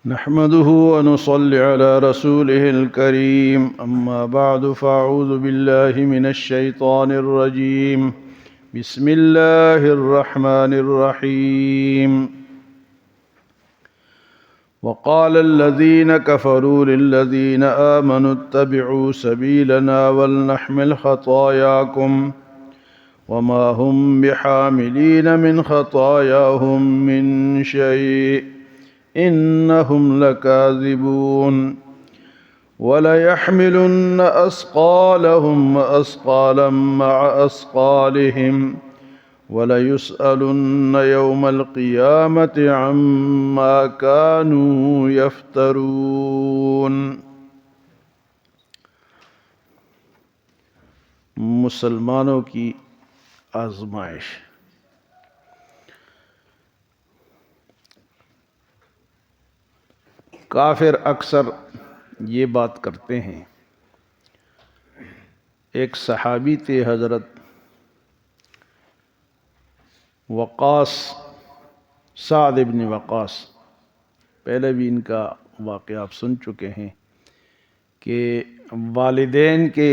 نحمده ونصلي على رسوله الكريم أما بعد فأعوذ بالله من الشيطان الرجيم بسم الله الرحمن الرحيم وقال الذين كفروا للذين آمنوا اتبعوا سبيلنا ولنحمل خطاياكم وما هم بحاملين من خطاياهم من شيء إنهم لكاذبون وليحملن أثقالهم وأثقالا مع أثقالهم وليسألن يوم القيامة عما كانوا يفترون۔ مسلمانوں کی آزمائش۔ کافر اکثر یہ بات کرتے ہیں۔ ایک صحابی تھے حضرت وقاص، سعد بن وقاص، پہلے بھی ان کا واقعہ آپ سن چکے ہیں کہ والدین کے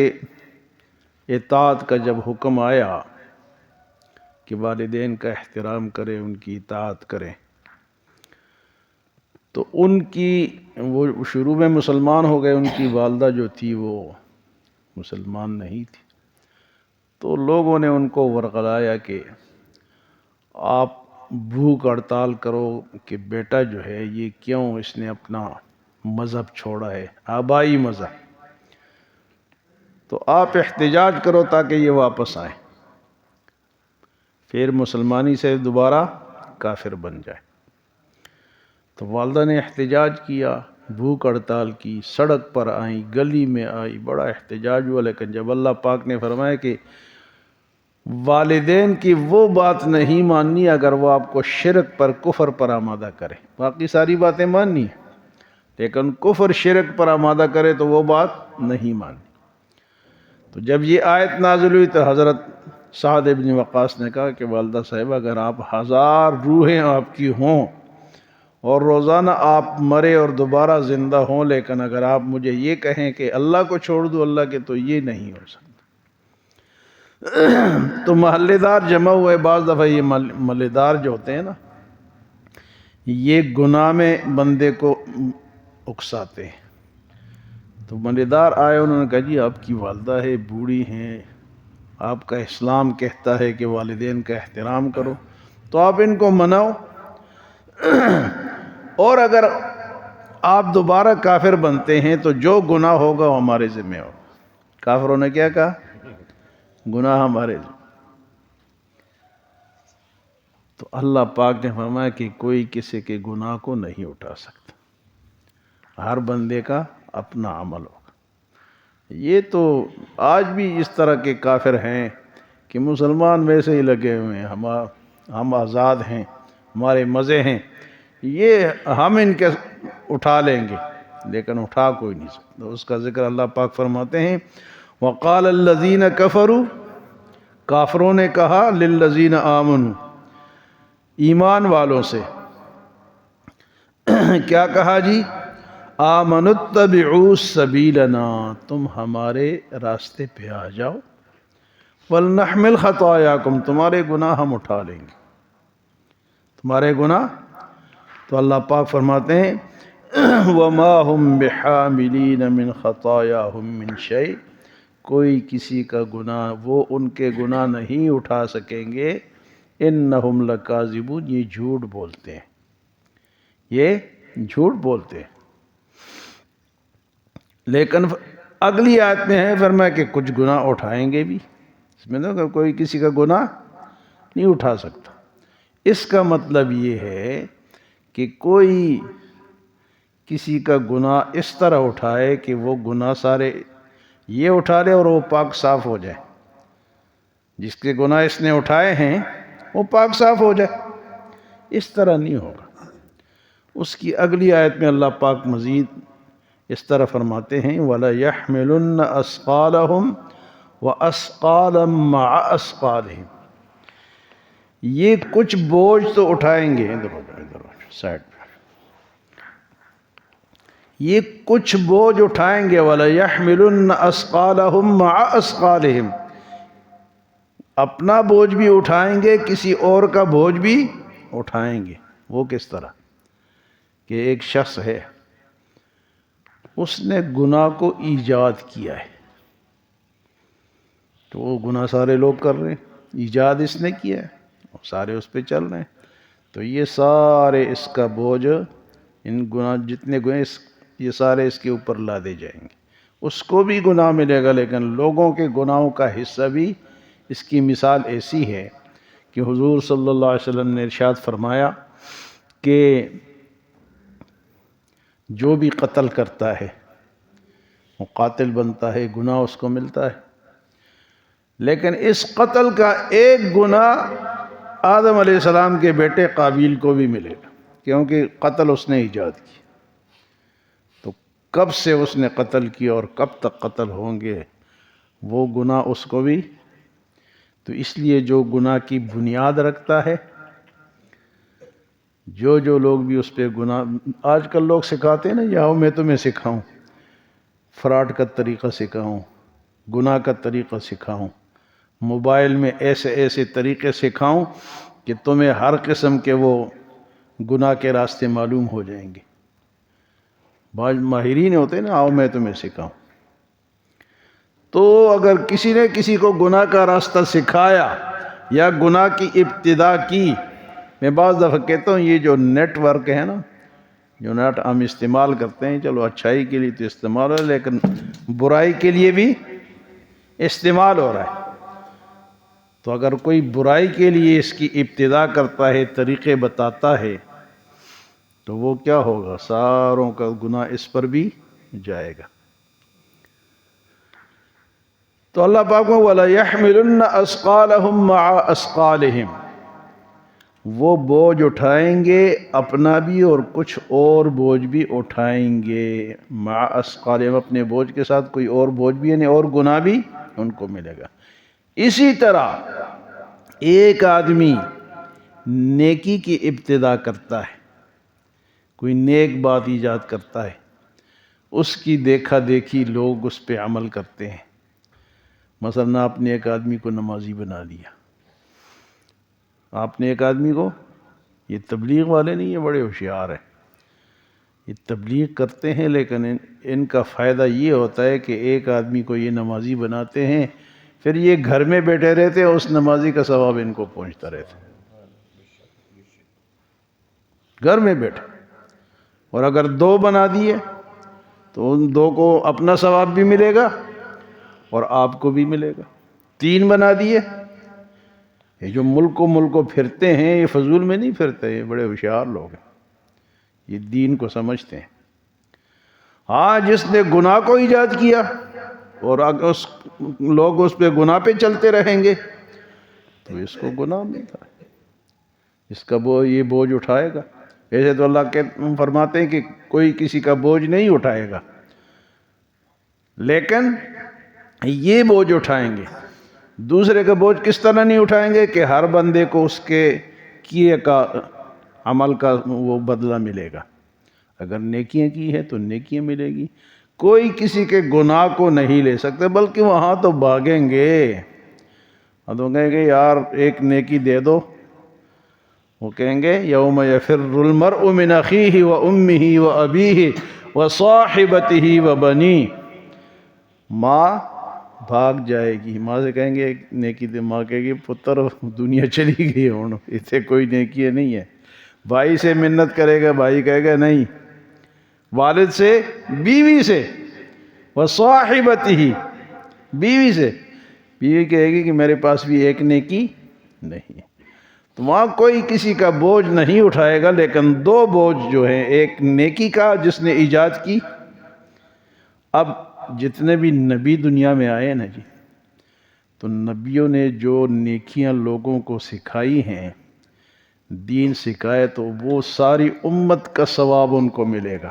اطاعت کا جب حکم آیا کہ والدین کا احترام کریں، ان کی اطاعت کریں، تو ان کی وہ شروع میں مسلمان ہو گئے، ان کی والدہ جو تھی وہ مسلمان نہیں تھی، تو لوگوں نے ان کو ورغلایا کہ آپ بھوک ہڑتال کرو کہ بیٹا جو ہے یہ کیوں اس نے اپنا مذہب چھوڑا ہے، آبائی مذہب، تو آپ احتجاج کرو تاکہ یہ واپس آئیں، پھر مسلمانی سے دوبارہ کافر بن جائے۔ تو والدہ نے احتجاج کیا، بھوک ہڑتال کی، سڑک پر آئیں، گلی میں آئی، بڑا احتجاج ہوا، لیکن جب اللہ پاک نے فرمایا کہ والدین کی وہ بات نہیں ماننی اگر وہ آپ کو شرک پر، کفر پر آمادہ کرے، باقی ساری باتیں ماننی ہیں لیکن کفر شرک پر آمادہ کرے تو وہ بات نہیں ماننی۔ تو جب یہ آیت نازل ہوئی تو حضرت سعد بن وقاص نے کہا کہ والدہ صاحبہ اگر آپ 1000 روحیں آپ کی ہوں اور روزانہ آپ مرے اور دوبارہ زندہ ہوں، لیکن اگر آپ مجھے یہ کہیں کہ اللہ کو چھوڑ دو اللہ کے، تو یہ نہیں ہو سکتا۔ تو محلے دار جمع ہوئے، بعض دفعہ یہ محلے دار جو ہوتے ہیں نا، یہ گناہ میں بندے کو اکساتے ہیں۔ تو محلے دار آئے، انہوں نے کہا جی آپ کی والدہ ہے، بوڑھی ہیں، آپ کا اسلام کہتا ہے کہ والدین کا احترام کرو، تو آپ ان کو مناؤ، اور اگر آپ دوبارہ کافر بنتے ہیں تو جو گناہ ہوگا وہ ہمارے ذمہ ہوگا۔ کافروں نے کیا کہا؟ گناہ ہمارے ذمہ۔ تو اللہ پاک نے فرمایا کہ کوئی کسی کے گناہ کو نہیں اٹھا سکتا، ہر بندے کا اپنا عمل ہوگا۔ یہ تو آج بھی اس طرح کے کافر ہیں کہ مسلمان ویسے ہی لگے ہوئے ہیں، ہم آزاد ہیں، ہمارے مزے ہیں، یہ ہم ان کے اٹھا لیں گے، لیکن اٹھا کوئی نہیں سکتا۔ اس کا ذکر اللہ پاک فرماتے ہیں وقال الذین کفروا، کافروں نے کہا للذین آمنوا، ایمان والوں سے کیا کہا جی؟ آمنوا اتبعوا سبیلنا، تم ہمارے راستے پہ آ جاؤ، ولنحمل خطایاکم، تمہارے گناہ ہم اٹھا لیں گے، تمہارے گناہ۔ تو اللہ پاک فرماتے ہیں وَمَا هُمْ بِحَامِلِينَ مِنْ خَطَايَاهُمْ مِنْ شَيْءٍ، کوئی کسی کا گناہ وہ ان کے گناہ نہیں اٹھا سکیں گے، إِنَّهُمْ لَكَاذِبُونَ، یہ جھوٹ بولتے ہیں، یہ جھوٹ بولتے ہیں۔ لیکن اگلی آیت میں ہے فرمایا کہ کچھ گناہ اٹھائیں گے بھی، اس میں تو کوئی کسی کا گناہ نہیں اٹھا سکتا۔ اس کا مطلب یہ ہے کہ کوئی کسی کا گناہ اس طرح اٹھائے کہ وہ گناہ سارے یہ اٹھا لے اور وہ پاک صاف ہو جائے، جس کے گناہ اس نے اٹھائے ہیں وہ پاک صاف ہو جائے، اس طرح نہیں ہوگا۔ اس کی اگلی آیت میں اللہ پاک مزید اس طرح فرماتے ہیں وَلَيَحْمِلُنَّ أَثْقَالَهُمْ وَأَثْقَالًا مَعَ أَثْقَالِهِمْ، یہ کچھ بوجھ تو اٹھائیں گے، ادھر سائڈ پہ، یہ کچھ بوجھ اٹھائیں گے، وَلَيَحْمِلُنَّ أَثْقَالَهُمْ مَعَ أَثْقَالِهِمْ، اپنا بوجھ بھی اٹھائیں گے، کسی اور کا بوجھ بھی اٹھائیں گے۔ وہ کس طرح کہ ایک شخص ہے، اس نے گناہ کو ایجاد کیا ہے، تو وہ گناہ سارے لوگ کر رہے ہیں، ایجاد اس نے کیا ہے، سارے اس پہ چل رہے ہیں، تو یہ سارے اس کا بوجھ، ان گناہ جتنے گناہ یہ سارے اس کے اوپر لادے جائیں گے۔ اس کو بھی گناہ ملے گا، لیکن لوگوں کے گناہوں کا حصہ بھی، اس کی مثال ایسی ہے کہ حضور صلی اللہ علیہ وسلم نے ارشاد فرمایا کہ جو بھی قتل کرتا ہے وہ قاتل بنتا ہے، گناہ اس کو ملتا ہے، لیکن اس قتل کا ایک گناہ آدم علیہ السلام کے بیٹے قابیل کو بھی ملے گا، کیونکہ قتل اس نے ایجاد کی۔ تو کب سے اس نے قتل کیا اور کب تک قتل ہوں گے، وہ گناہ اس کو بھی۔ تو اس لیے جو گناہ کی بنیاد رکھتا ہے، جو لوگ بھی اس پہ گناہ، آج کل لوگ سکھاتے ہیں نا، یا میں تمہیں سکھاؤں، فراڈ کا طریقہ سکھاؤں، گناہ کا طریقہ سکھاؤں، موبائل میں ایسے ایسے طریقے سکھاؤں کہ تمہیں ہر قسم کے وہ گناہ کے راستے معلوم ہو جائیں گے۔ بعض ماہرین ہوتے ہیں نا، آؤ میں تمہیں سکھاؤں۔ تو اگر کسی نے کسی کو گناہ کا راستہ سکھایا یا گناہ کی ابتدا کی، میں بعض دفعہ کہتا ہوں یہ جو نیٹ ورک ہے نا، جو نیٹ ہم استعمال کرتے ہیں، چلو اچھائی کے لیے تو استعمال ہے، لیکن برائی کے لیے بھی استعمال ہو رہا ہے۔ تو اگر کوئی برائی کے لیے اس کی ابتدا کرتا ہے، طریقے بتاتا ہے، تو وہ کیا ہوگا، ساروں کا گناہ اس پر بھی جائے گا۔ تو اللہ پاک کو وَلَيَحْمِلُنَّ أَثْقَالَهُمْ مَعَ أَثْقَالِهِمْ، وہ بوجھ اٹھائیں گے، اپنا بھی اور کچھ اور بوجھ بھی اٹھائیں گے، مع اثقالہم، اپنے بوجھ کے ساتھ کوئی اور بوجھ بھی، یعنی اور گناہ بھی ان کو ملے گا۔ اسی طرح ایک آدمی نیکی کی ابتدا کرتا ہے، کوئی نیک بات ایجاد کرتا ہے، اس کی دیکھا دیکھی لوگ اس پہ عمل کرتے ہیں۔ مثلا آپ نے ایک آدمی کو نمازی بنا دیا، آپ نے ایک آدمی کو، یہ تبلیغ والے نہیں، یہ بڑے ہوشیار ہیں، یہ تبلیغ کرتے ہیں، لیکن ان کا فائدہ یہ ہوتا ہے کہ ایک آدمی کو یہ نمازی بناتے ہیں، پھر یہ گھر میں بیٹھے رہتے ہیں، اس نمازی کا ثواب ان کو پہنچتا رہتا، گھر میں بیٹھے۔ اور اگر دو بنا دیے تو ان دو کو اپنا ثواب بھی ملے گا اور آپ کو بھی ملے گا۔ تین بنا دیے، یہ جو ملکوں پھرتے ہیں، یہ فضول میں نہیں پھرتے، یہ بڑے ہوشیار لوگ ہیں، یہ دین کو سمجھتے ہیں۔ ہاں، جس نے گناہ کو ایجاد کیا اور لوگ اس پہ گناہ پہ چلتے رہیں گے تو اس کو گناہ ملتا ہے، اس کا یہ بوجھ اٹھائے گا۔ ایسے تو اللہ فرماتے ہیں کہ کوئی کسی کا بوجھ نہیں اٹھائے گا، لیکن یہ بوجھ اٹھائیں گے۔ دوسرے کا بوجھ کس طرح نہیں اٹھائیں گے کہ ہر بندے کو اس کے کیے کا عمل کا وہ بدلہ ملے گا۔ اگر نیکیاں کی ہے تو نیکیاں ملے گی، کوئی کسی کے گناہ کو نہیں لے سکتے، بلکہ وہاں تو بھاگیں گے، تو کہیں گے یار ایک نیکی دے دو، وہ کہیں گے یوم یفر المرء من اخیہ وامہ وابیہ وصاحبتہ وبنیہ، ماں بھاگ جائے گی، ماں سے کہیں گے ایک نیکی دے، ماں کہے گی پتر دنیا چلی گئی ہوں، اسے کوئی نیکی نہیں ہے۔ بھائی سے منت کرے گا، بھائی کہے گا نہیں۔ والد سے، بیوی سے، وصاحبتہ، بیوی سے، بیوی کہے گی کہ میرے پاس بھی ایک نیکی نہیں ہے۔ تو وہاں کوئی کسی کا بوجھ نہیں اٹھائے گا، لیکن دو بوجھ جو ہیں، ایک نیکی کا جس نے ایجاد کی۔ اب جتنے بھی نبی دنیا میں آئے نا جی، تو نبیوں نے جو نیکیاں لوگوں کو سکھائی ہیں، دین سکھائے، تو وہ ساری امت کا ثواب ان کو ملے گا،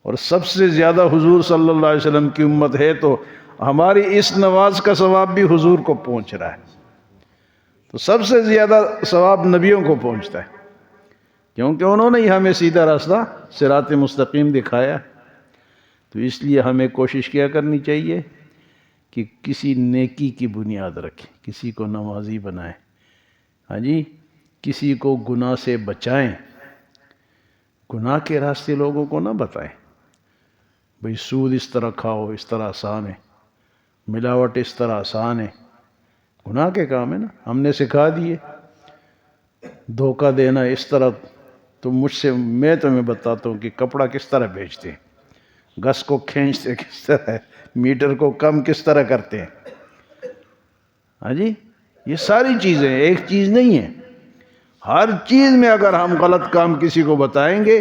اور سب سے زیادہ حضور صلی اللہ علیہ وسلم کی امت ہے، تو ہماری اس نماز کا ثواب بھی حضور کو پہنچ رہا ہے۔ تو سب سے زیادہ ثواب نبیوں کو پہنچتا ہے، کیونکہ انہوں نے ہی ہمیں سیدھا راستہ صراط مستقیم دکھایا۔ تو اس لیے ہمیں کوشش کیا کرنی چاہیے کہ کسی نیکی کی بنیاد رکھیں، کسی کو نمازی بنائیں، ہاں جی، کسی کو گناہ سے بچائیں، گناہ کے راستے لوگوں کو نہ بتائیں، بھئی سود اس طرح کھاؤ، اس طرح آسان ہے، ملاوٹ اس طرح آسان ہے، گناہ کے کام ہے نا، ہم نے سکھا دیے۔ دھوکہ دینا اس طرح، تو میں تمہیں بتاتا ہوں کہ کپڑا کس طرح بیچتے ہیں، گس کو کھینچتے کس طرح ہے، میٹر کو کم کس طرح کرتے ہیں، ہاں جی، یہ ساری چیزیں ایک چیز نہیں ہے۔ ہر چیز میں اگر ہم غلط کام کسی کو بتائیں گے،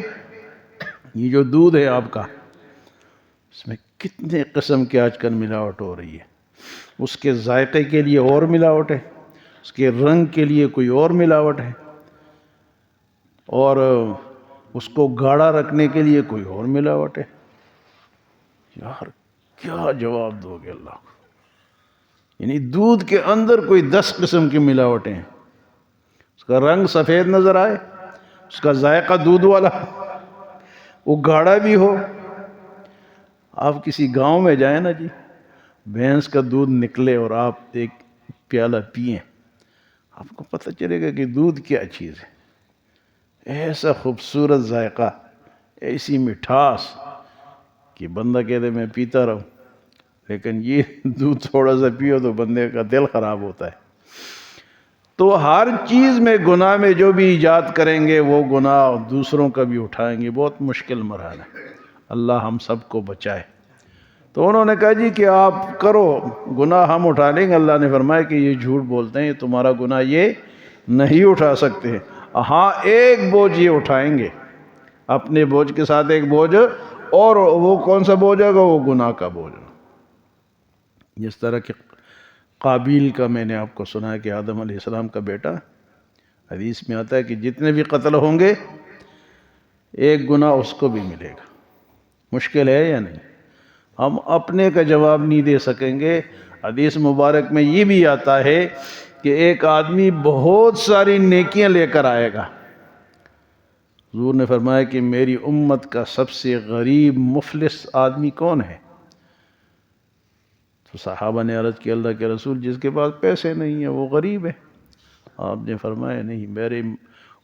یہ جو دودھ ہے آپ کا، اس میں کتنے قسم کے آج کل ملاوٹ ہو رہی ہے، اس کے ذائقے کے لیے اور ملاوٹ ہے، اس کے رنگ کے لیے کوئی اور ملاوٹ ہے، اور اس کو گاڑھا رکھنے کے لیے کوئی اور ملاوٹ ہے۔ یار کیا جواب دو گے اللہ کو؟ یعنی دودھ کے اندر کوئی 10 قسم کی ملاوٹیں ہیں، اس کا رنگ سفید نظر آئے، اس کا ذائقہ دودھ والا، وہ گاڑھا بھی ہو۔ آپ کسی گاؤں میں جائیں نا جی، بھینس کا دودھ نکلے اور آپ ایک پیالہ پئیں، آپ کو پتہ چلے گا کہ دودھ کیا چیز ہے، ایسا خوبصورت ذائقہ، ایسی مٹھاس کہ بندہ کہتے میں پیتا رہوں، لیکن یہ دودھ تھوڑا سا پیو تو بندے کا دل خراب ہوتا ہے۔ تو ہر چیز میں گناہ میں جو بھی ایجاد کریں گے وہ گناہ دوسروں کا بھی اٹھائیں گے، بہت مشکل مرحلہ ہے، اللہ ہم سب کو بچائے۔ تو انہوں نے کہا جی کہ آپ کرو، گناہ ہم اٹھا لیں گے۔ اللہ نے فرمایا کہ یہ جھوٹ بولتے ہیں، یہ تمہارا گناہ یہ نہیں اٹھا سکتے، ہاں ایک بوجھ یہ اٹھائیں گے، اپنے بوجھ کے ساتھ ایک بوجھ، اور وہ کون سا بوجھ ہوگا؟ وہ گناہ کا بوجھ۔ جس طرح کہ قابیل کا میں نے آپ کو سنا ہے کہ آدم علیہ السلام کا بیٹا، حدیث میں آتا ہے کہ جتنے بھی قتل ہوں گے ایک گناہ اس کو بھی ملے گا۔ مشکل ہے یا نہیں؟ ہم اپنے کا جواب نہیں دے سکیں گے۔ حدیث مبارک میں یہ بھی آتا ہے کہ ایک آدمی بہت ساری نیکیاں لے کر آئے گا، حضور نے فرمایا کہ میری امت کا سب سے غریب مفلس آدمی کون ہے؟ تو صحابہ نے عرض کی اللہ کے رسول جس کے پاس پیسے نہیں ہیں وہ غریب ہے۔ آپ نے فرمایا نہیں، میری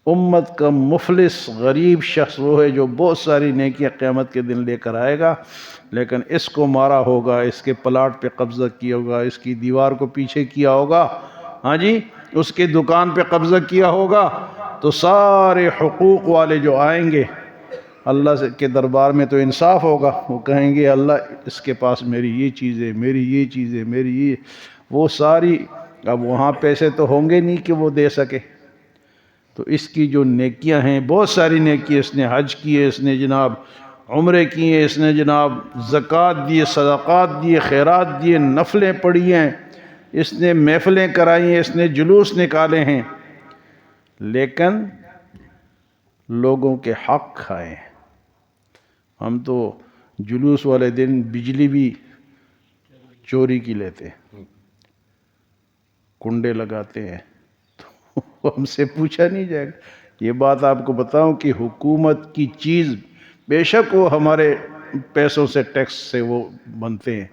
امت کا مفلس غریب شخص وہ ہے جو بہت ساری نیکیاں قیامت کے دن لے کر آئے گا، لیکن اس کو مارا ہوگا، اس کے پلاٹ پہ قبضہ کیا ہوگا، اس کی دیوار کو پیچھے کیا ہوگا، ہاں جی، اس کے دکان پہ قبضہ کیا ہوگا، تو سارے حقوق والے جو آئیں گے اللہ کے دربار میں تو انصاف ہوگا، وہ کہیں گے اللہ اس کے پاس میری یہ چیز ہے، میری یہ چیز ہے، میری یہ، وہ ساری، اب وہاں پیسے تو ہوں گے نہیں کہ وہ دے سکے، تو اس کی جو نیکیاں ہیں، بہت ساری نیکی، اس نے حج کیے، اس نے جناب عمرے کیے، اس نے جناب زکوٰۃ دیے، صدقات دیے، خیرات دیے، نفلیں پڑھی ہیں، اس نے محفلیں کرائی ہیں، اس نے جلوس نکالے ہیں، لیکن لوگوں کے حق کھائے ہیں۔ ہم تو جلوس والے دن بجلی بھی چوری کی لیتے ہیں، کنڈے لگاتے ہیں، تو ہم سے پوچھا نہیں جائے گا۔ یہ بات آپ کو بتاؤں کہ حکومت کی چیز بے شک وہ ہمارے پیسوں سے، ٹیکس سے وہ بنتے ہیں،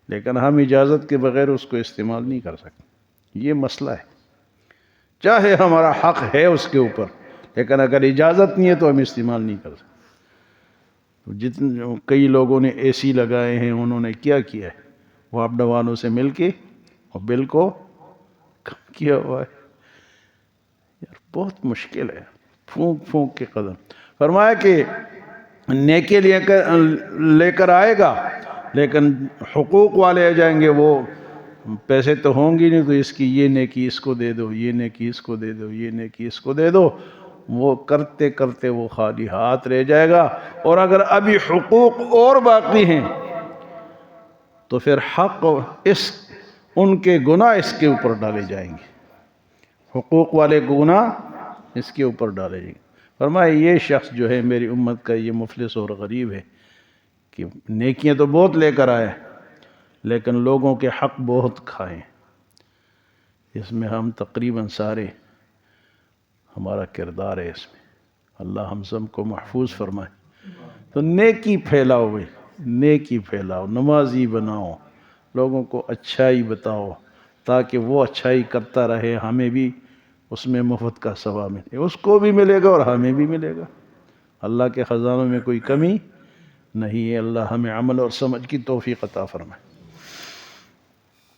لیکن ہم اجازت کے بغیر اس کو استعمال نہیں کر سکتے، یہ مسئلہ ہے۔ چاہے ہمارا حق ہے اس کے اوپر، لیکن اگر اجازت نہیں ہے تو ہم استعمال نہیں کر سکتے۔ کئی لوگوں نے اے سی لگائے ہیں، انہوں نے کیا کیا ہے، وہ اپنے والوں سے مل کے اور بل کو کم کیا ہوا ہے۔ یار بہت مشکل ہے، پھونک پھونک کے قدم۔ فرمایا کہ نیکی لے کر آئے گا، لیکن حقوق والے آ جائیں گے، وہ پیسے تو ہوں گی نہیں، تو اس کی یہ نیکی اس کو دے دو، یہ نیکی اس کو دے دو، یہ نیکی اس کو دے دو، وہ کرتے کرتے وہ خالی ہاتھ رہ جائے گا۔ اور اگر ابھی حقوق اور باقی ہیں تو پھر حق ان کے گناہ اس کے اوپر ڈالے جائیں گے، حقوق والے گناہ اس کے اوپر ڈالے جائیں گے۔ فرمایا یہ شخص جو ہے میری امت کا یہ مفلس اور غریب ہے کہ نیکیاں تو بہت لے کر آئے لیکن لوگوں کے حق بہت کھائیں۔ اس میں ہم تقریباً سارے ہمارا کردار ہے، اس میں اللہ ہم سب کو محفوظ فرمائے۔ تو نیکی پھیلاؤ بھائی، نیکی پھیلاؤ، نمازی بناؤ، لوگوں کو اچھائی بتاؤ تاکہ وہ اچھائی کرتا رہے، ہمیں بھی اس میں مفت کا ثواب ملے، اس کو بھی ملے گا اور ہمیں بھی ملے گا۔ اللہ کے خزانوں میں کوئی کمی نہیں ہے۔ اللہ ہمیں عمل اور سمجھ کی توفیق عطا فرمائے۔